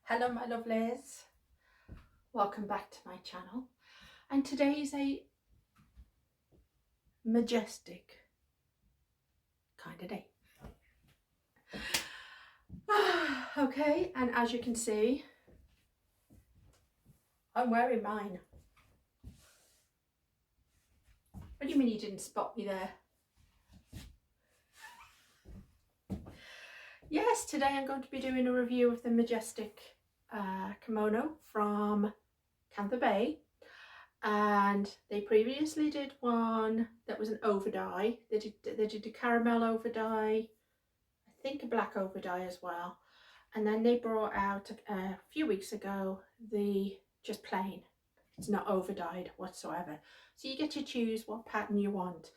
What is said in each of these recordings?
Hello my lovelies, welcome back to my channel, and today is a majestic kind of day. Okay, and as you can see, I'm wearing mine. What do you mean you didn't spot me there? Yes, today I'm going to be doing a review of the Majestic kimono from Kantha Bae. And they previously did one that was an over dye. They did a caramel over dye, I think a black over dye as well, and then they brought out a few weeks ago the just plain. It's not over dyed whatsoever, so you get to choose what pattern you want.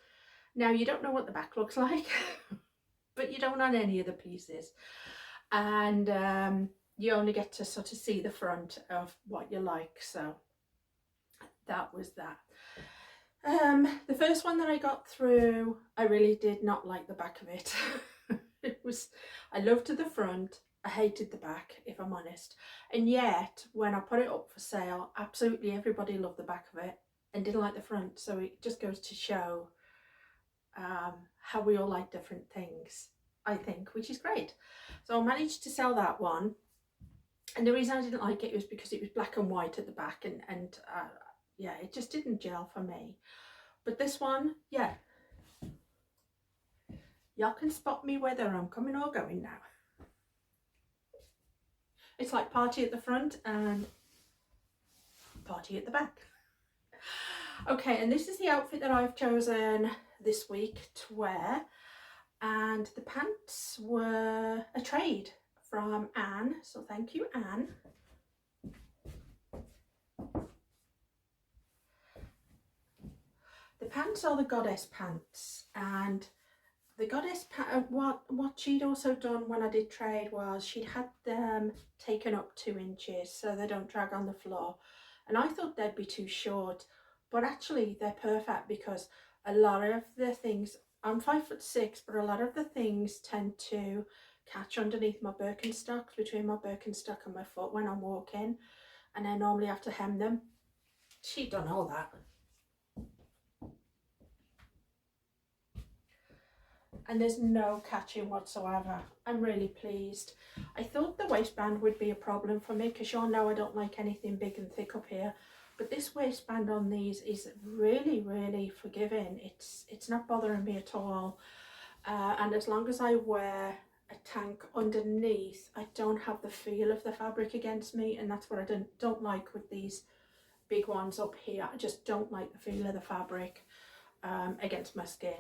Now you don't know what the back looks like but you don't on any of the pieces, and you only get to sort of see the front of what you like. So that was that. The first one that I got through, I really did not like the back of it. I loved the front, I hated the back, if I'm honest. And yet, when I put it up for sale, absolutely everybody loved the back of it and didn't like the front. So it just goes to show how we all like different things, I think, which is great. So I managed to sell that one. And the reason I didn't like it was because it was black and white at the back, and yeah, it just didn't gel for me. But this one, yeah, y'all can spot me whether I'm coming or going now. It's like party at the front and party at the back. Okay, and this is the outfit that I've chosen this week to wear, and the pants were a trade from Anne, so thank you, Anne. The pants are the goddess pants, and the goddess what she'd also done when I did trade was she'd had them taken up 2 inches so they don't drag on the floor, and I thought they'd be too short, but actually they're perfect because a lot of the things, I'm 5'6", but a lot of the things tend to catch underneath my Birkenstocks, between my Birkenstock and my foot when I'm walking, and I normally have to hem them. She'd done all that. And there's no catching whatsoever. I'm really pleased. I thought the waistband would be a problem for me because y'all know I don't like anything big and thick up here, but this waistband on these is really forgiving. It's not bothering me at all, and as long as I wear a tank underneath, I don't have the feel of the fabric against me, and that's what I don't like with these big ones up here. I just don't like the feel of the fabric against my skin.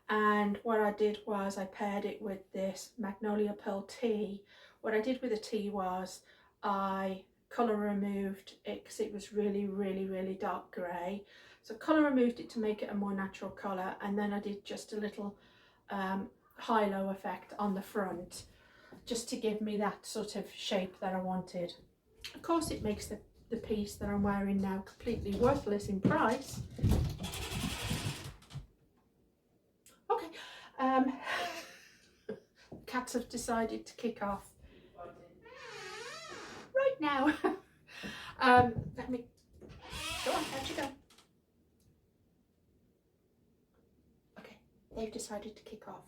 And what I did was I paired it with this Magnolia Pearl tee. What I did with the tee was I colour removed it because it was really dark grey. So colour removed it to make it a more natural colour, and then I did just a little high-low effect on the front just to give me that sort of shape that I wanted. Of course it makes the piece that I'm wearing now completely worthless in price. Cats have decided to kick off right now. Let me go on, out you go. Okay, they've decided to kick off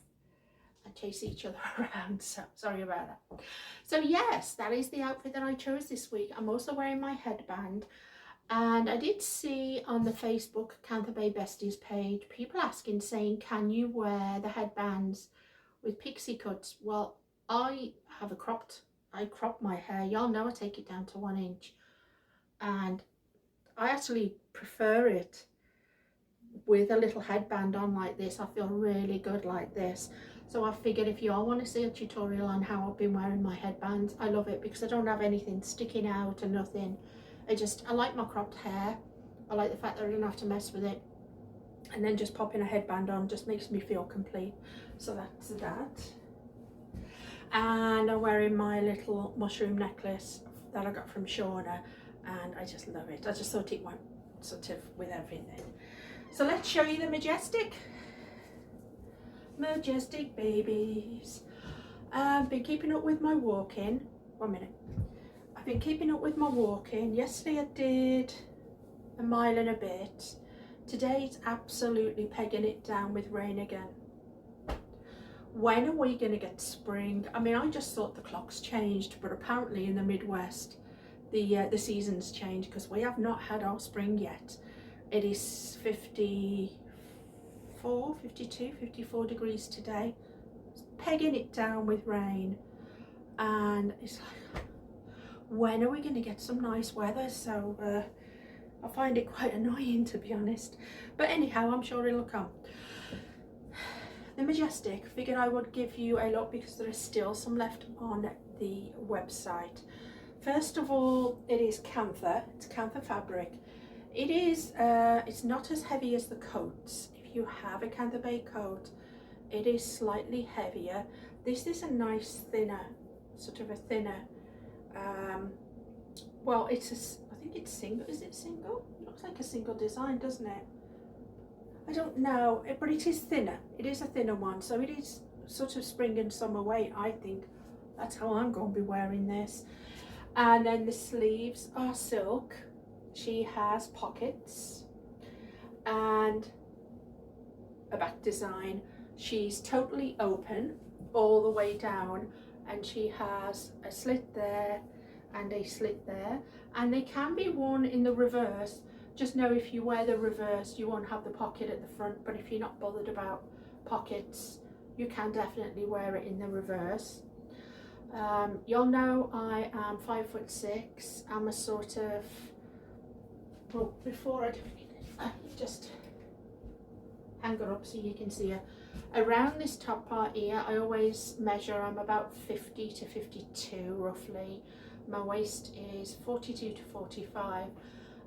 and chase each other around, so sorry about that. So yes, that is the outfit that I chose this week. I'm also wearing my headband, and I did see on the Facebook Kantha Bae Besties page people asking, saying, can you wear the headbands with pixie cuts? Well, I crop my hair. Y'all know I take it down to 1 inch, and I actually prefer it with a little headband on like this. I feel really good like this. So I figured if you all want to see a tutorial on how I've been wearing my headbands, I love it because I don't have anything sticking out and nothing. I like my cropped hair. I like the fact that I don't have to mess with it, and then just popping a headband on just makes me feel complete. So that's that. And I'm wearing my little mushroom necklace that I got from Shauna, and I just love it. I just thought it went sort of with everything. So let's show you the Majestic babies. I've been keeping up with my walking. 1 minute. I've I've been keeping up with my walking. Yesterday I did a mile and a bit. Today it's absolutely pegging it down with rain again. When are we going to get spring? I mean, I just thought the clocks changed, but apparently in the Midwest the seasons change, because we have not had our spring yet. It is 54, 52, 54 degrees today. It's pegging it down with rain, and it's like, when are we going to get some nice weather? So I find it quite annoying, to be honest, but anyhow, I'm sure it'll come. The Majestic, figured I would give you a look because there is still some left on the website. First of all, it is Kantha. It's Kantha fabric. It is it's not as heavy as the coats. If you have a Kantha Bae coat, it is slightly heavier. This is a nice thinner, sort of a thinner, well, I think it's single. Is it single? It looks like a single design, doesn't it? I don't know, but it is thinner. It is a thinner one, so it is sort of spring and summer weight, I think. That's how I'm going to be wearing this. And then the sleeves are silk. She has pockets and a back design. She's totally open all the way down, and she has a slit there and a slit there, and they can be worn in the reverse. Just know if you wear the reverse, you won't have the pocket at the front, but if you're not bothered about pockets, you can definitely wear it in the reverse. You'll know I am 5'6". I'm a sort of, well, before I just hang her up so you can see her. Around this top part here, I always measure, I'm about 50 to 52 roughly. My waist is 42 to 45.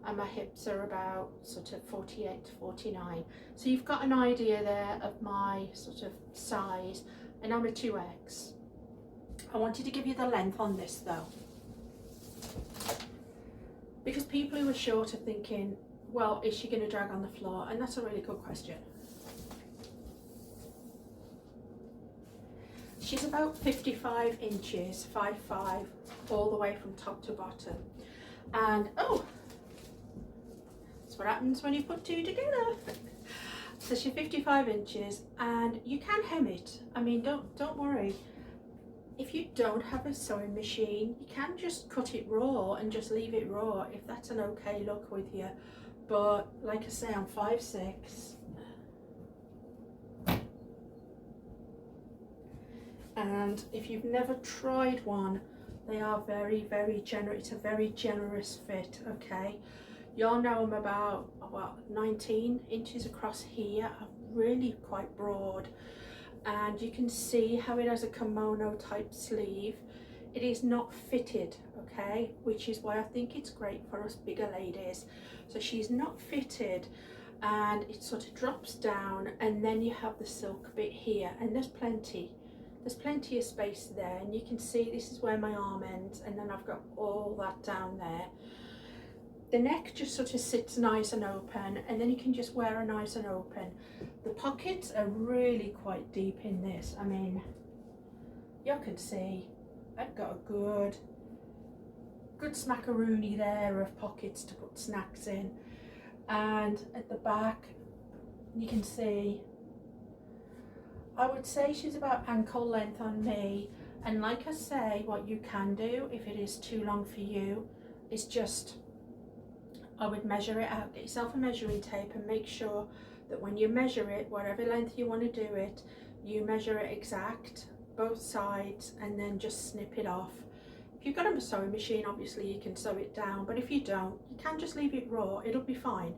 And my hips are about sort of 48 to 49. So you've got an idea there of my sort of size, and I'm a 2X. I wanted to give you the length on this though, because people who are short are thinking, well, is she going to drag on the floor? And that's a really good question. She's about 55 inches, 5'5", all the way from top to bottom. And oh, what happens when you put two together. So she's 55 inches, and you can hem it. I mean, don't worry. If you don't have a sewing machine, you can just cut it raw and just leave it raw if that's an okay look with you. But like I say, I'm 5'6". And if you've never tried one, they are very, very generous. It's a very generous fit, okay? You'll know I'm about 19 inches across here. I'm really quite broad, and you can see how it has a kimono type sleeve. It is not fitted, okay, which is why I think it's great for us bigger ladies. So she's not fitted, and it sort of drops down, and then you have the silk bit here, and there's plenty of space there, and you can see this is where my arm ends, and then I've got all that down there. The neck just sort of sits nice and open, and then you can just wear a nice and open. The pockets are really quite deep in this. I mean, you can see I've got a good smackaroony there of pockets to put snacks in. And at the back, you can see, I would say she's about ankle length on me. And like I say, what you can do, if it is too long for you, is just, I would measure it out. Get yourself a measuring tape and make sure that when you measure it, whatever length you want to do it, you measure it exact, both sides, and then just snip it off. If you've got a sewing machine, obviously you can sew it down, but if you don't, you can just leave it raw. It'll be fine.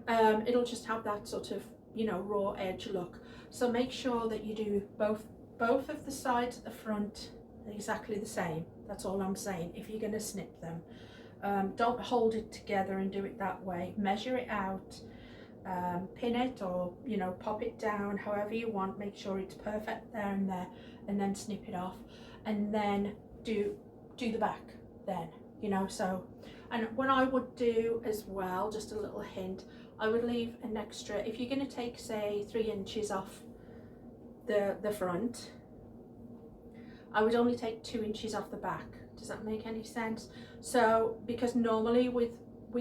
It'll just have that sort of, you know, raw edge look. So make sure that you do both of the sides at the front exactly the same. That's all I'm saying. If you're going to snip them, don't hold it together and do it that way. Measure it out, pin it, or you know, pop it down however you want. Make sure it's perfect there, and then snip it off, and then do the back then, you know. So, and what I would do as well, just a little hint, I would leave an extra, if you're going to take say 3 inches off the front, I would only take 2 inches off the back. Does that make any sense? So because normally with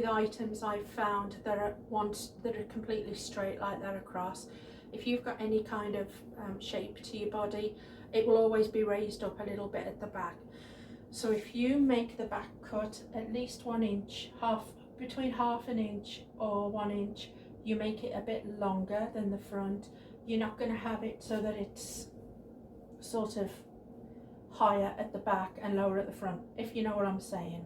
items I've found that are ones that are completely straight like that across, if you've got any kind of shape to your body, it will always be raised up a little bit at the back. So if you make the back cut at least 1 inch, between half an inch or 1 inch, you make it a bit longer than the front. You're not going to have it so that it's sort of higher at the back and lower at the front, if you know what I'm saying.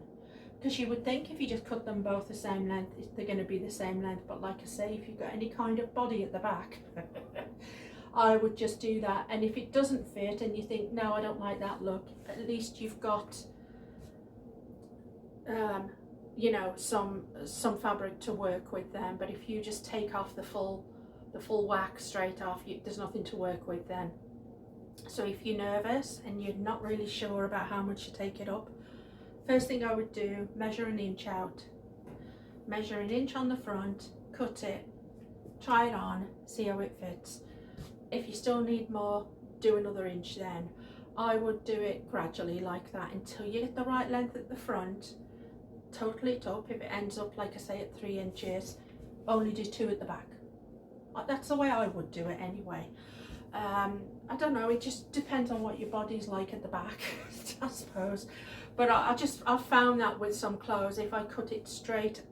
Because you would think if you just cut them both the same length, they're going to be the same length. But like I say, if you've got any kind of body at the back, I would just do that. And if it doesn't fit and you think, no, I don't like that look, at least you've got you know, some fabric to work with then. But if you just take off the full wax straight off, there's nothing to work with then. So if you're nervous and you're not really sure about how much to take it up, first thing I would do, measure 1 inch out, measure 1 inch on the front, cut it, try it on, see how it fits. If you still need more, do another inch then. I would do it gradually like that until you get the right length at the front, total it up. If it ends up, like I say, at 3 inches, only do 2 at the back. That's the way I would do it anyway. I don't know, it just depends on what your body's like at the back, I suppose. But I've found that with some clothes, if I cut it straight,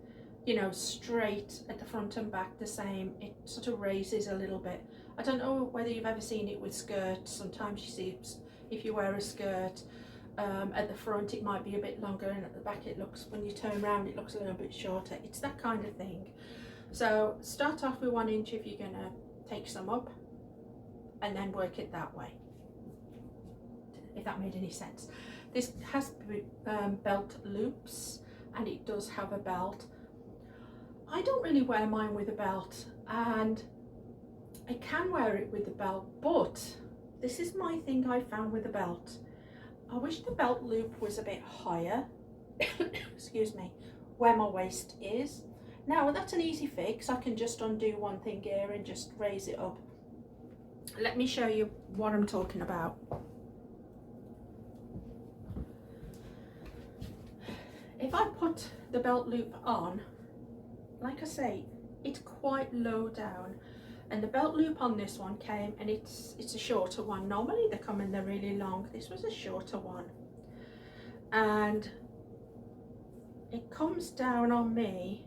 you know, straight at the front and back the same, it sort of raises a little bit. I don't know whether you've ever seen it with skirts. Sometimes you see, if you wear a skirt, at the front it might be a bit longer, and at the back it looks, when you turn around, it looks a little bit shorter. It's that kind of thing. So start off with 1 inch if you're going to take some up, and then work it that way, if that made any sense. This has belt loops, and it does have a belt. I don't really wear mine with a belt, and I can wear it with the belt, but this is my thing I found with the belt. I wish the belt loop was a bit higher, excuse me, where my waist is. Now that's an easy fix. I can just undo one thing here and just raise it up. Let me show you what I'm talking about. If I put the belt loop on, like I say, it's quite low down, and the belt loop on this one came, and it's a shorter one. Normally they come and they're really long. This was a shorter one, and it comes down on me.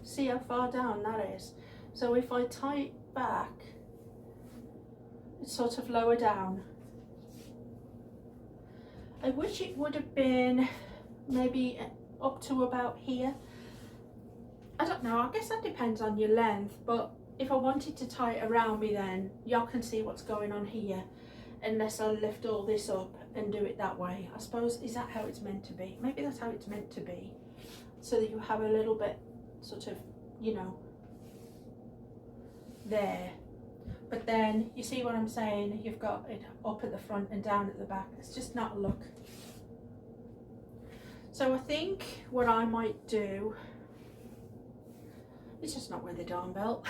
See how far down that is? So if I tie it back, it's sort of lower down. I wish it would have been maybe up to about here. I don't know, I guess that depends on your length, but if I wanted to tie it around me, then y'all can see what's going on here, unless I lift all this up and do it that way. I suppose, is that how it's meant to be? Maybe that's how it's meant to be, so that you have a little bit sort of, you know, there. But then you see what I'm saying, you've got it up at the front and down at the back. It's just not a look. So I think what I might do is just not wear the darn belt.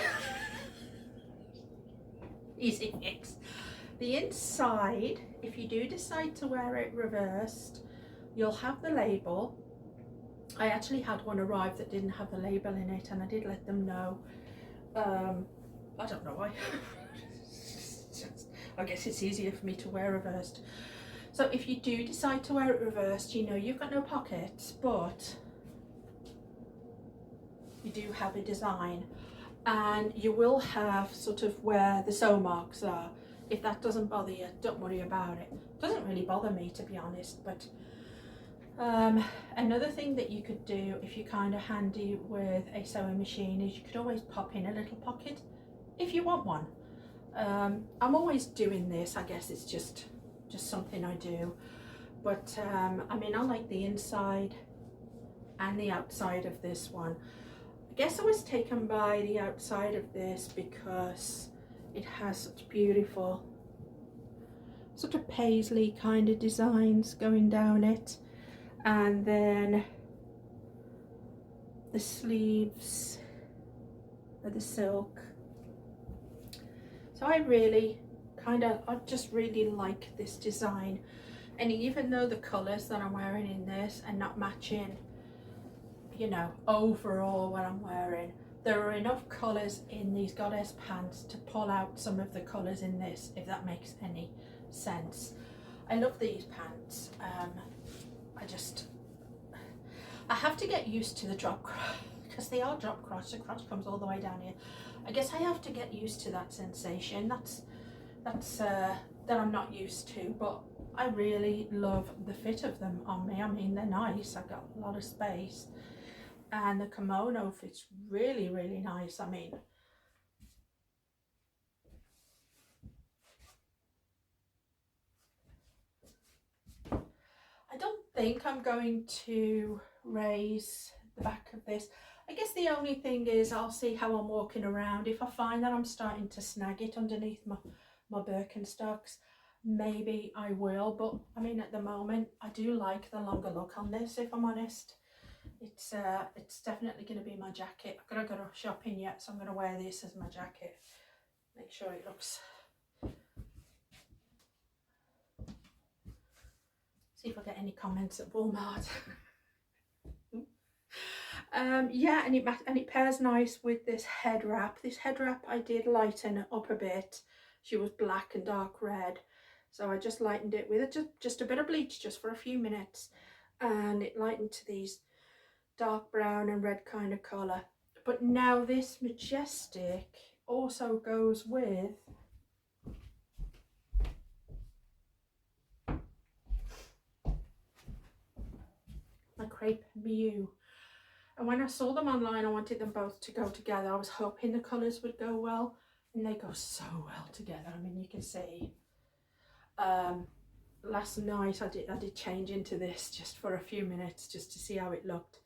Easy fix. The inside, if you do decide to wear it reversed, you'll have the label. I actually had one arrive that didn't have the label in it, and I did let them know. I don't know why. I guess it's easier for me to wear reversed. So if you do decide to wear it reversed, you know you've got no pockets, but you do have a design, and you will have sort of where the sew marks are. If that doesn't bother you, don't worry about it. It doesn't really bother me, to be honest. But another thing that you could do if you're kind of handy with a sewing machine is you could always pop in a little pocket if you want one. I'm always doing this. I guess it's just something I do. But I mean, I like the inside and the outside of this one. I guess I was taken by the outside of this because it has such beautiful sort of paisley kind of designs going down it, and then the sleeves are the silk. So I really I just really like this design. And even though the colours that I'm wearing in this are not matching, you know, overall what I'm wearing, there are enough colours in these goddess pants to pull out some of the colours in this, if that makes any sense. I love these pants. I have to get used to the drop crotch, because they are drop crotch. The crotch comes all the way down here. I guess I have to get used to that sensation. That I'm not used to, but I really love the fit of them on me. I mean, they're nice. I've got a lot of space, and the kimono fits really, really nice. I mean, I don't think I'm going to raise the back of this. I guess the only thing is I'll see how I'm walking around. If I find that I'm starting to snag it underneath my Birkenstocks, maybe I will. But I mean, at the moment, I do like the longer look on this, if I'm honest. It's definitely going to be my jacket. I've got to go shopping yet, so I'm going to wear this as my jacket. Make sure it looks... See if I get any comments at Walmart. Yeah, and it pairs nice with this head wrap. This head wrap I did lighten up a bit. She was black and dark red, so I just lightened it with just a bit of bleach, just for a few minutes, and it lightened to these dark brown and red kind of colour. But now this Majestic also goes with my crepe Mew. And when I saw them online, I wanted them both to go together. I was hoping the colours would go well, and they go so well together. I mean, you can see. Last night I did change into this just for a few minutes just to see how it looked,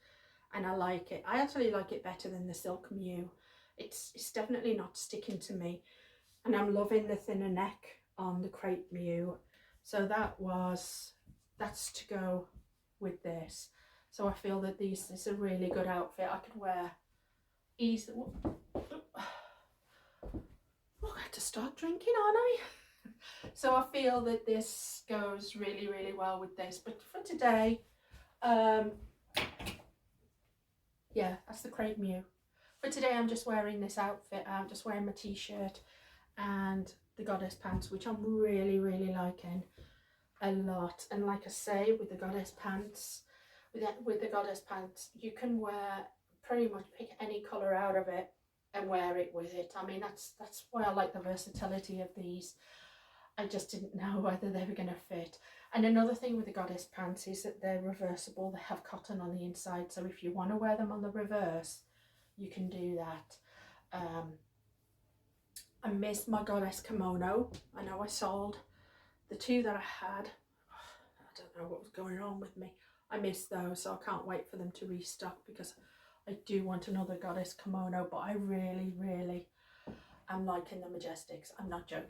and I like it. I actually like it better than the Silk Mew. It's definitely not sticking to me, and I'm loving the thinner neck on the crepe Mew. So that's to go with this. So I feel that this is a really good outfit. I could wear easily. Oh, I have to start drinking, aren't I? So I feel that this goes really, really well with this. But for today, yeah, that's the crepe Mew. For today, I'm just wearing this outfit. I'm just wearing my t-shirt and the goddess pants, which I'm really, really liking a lot. And like I say, with the goddess pants, with the goddess pants, you can wear, pretty much pick any colour out of it and wear it with it. I mean, that's why I like the versatility of these. I just didn't know whether they were going to fit. And another thing with the goddess pants is that they're reversible. They have cotton on the inside, so if you want to wear them on the reverse, you can do that. I missed my goddess kimono. I know I sold the two that I had. I don't know what was going on with me. I missed those, so I can't wait for them to restock, because I do want another goddess kimono. But I really, really am liking the Majestics. I'm not joking.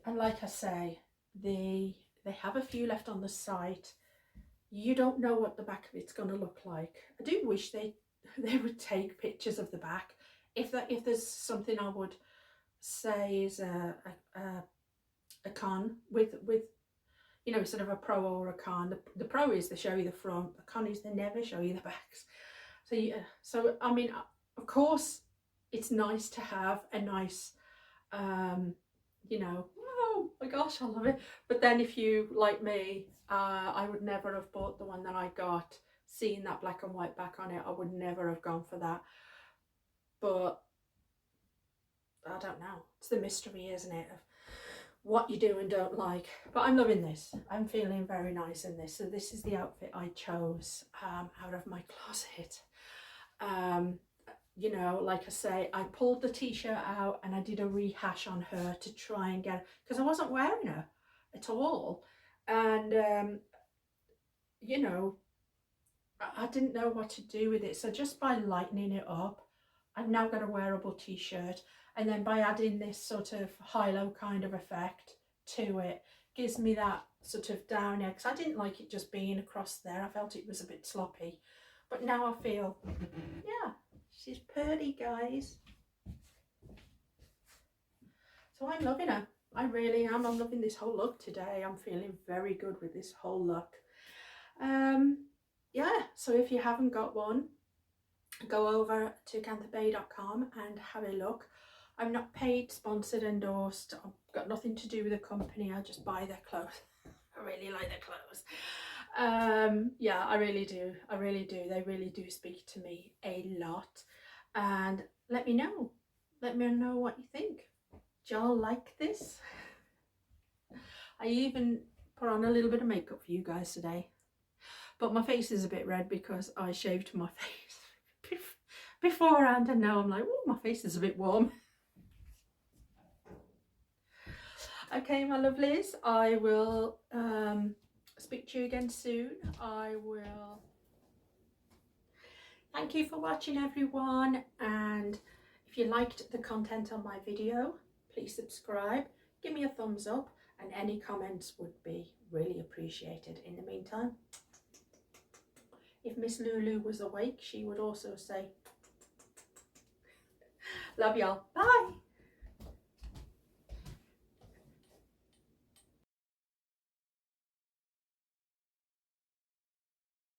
And like I say, they have a few left on the site. You don't know what the back of it's going to look like. I do wish they would take pictures of the back. If there's something I would say is a con with you know, sort of a pro or a con. The pro is they show you the front. The con is they never show you the backs. So yeah, so I mean, of course, it's nice to have a nice, you know, oh my gosh, I love it. But then if you, like me, I would never have bought the one that I got. Seeing that black and white back on it, I would never have gone for that. But I don't know. It's the mystery, isn't it, of what you do and don't like. But I'm loving this. I'm feeling very nice in this. So this is the outfit I chose out of my closet. You know, like I say, I pulled the t-shirt out and I did a rehash on her to try and get, because I wasn't wearing her at all. And you know, I didn't know what to do with it. So just by lightening it up, I've now got a wearable t-shirt. And then by adding this sort of high-low kind of effect to it, gives me that sort of down here, because I didn't like it just being across there. I felt it was a bit sloppy. But now I feel, yeah, she's pretty, guys. So I'm loving her. I really am. I'm loving this whole look today. I'm feeling very good with this whole look. Yeah, so if you haven't got one, go over to kanthabae.com and have a look. I'm not paid, sponsored, endorsed. I've got nothing to do with the company. I just buy their clothes. I really like their clothes. Yeah, I really do. I really do. They really do speak to me a lot. And let me know. Let me know what you think. Do y'all like this? I even put on a little bit of makeup for you guys today. But my face is a bit red because I shaved my face beforehand, and now I'm like, oh, my face is a bit warm. Okay, my lovelies, I will speak to you again soon. I will thank you for watching, everyone, and if you liked the content on my video, please subscribe, give me a thumbs up, and any comments would be really appreciated. In the meantime, if Miss Lulu was awake, she would also say, love y'all, bye.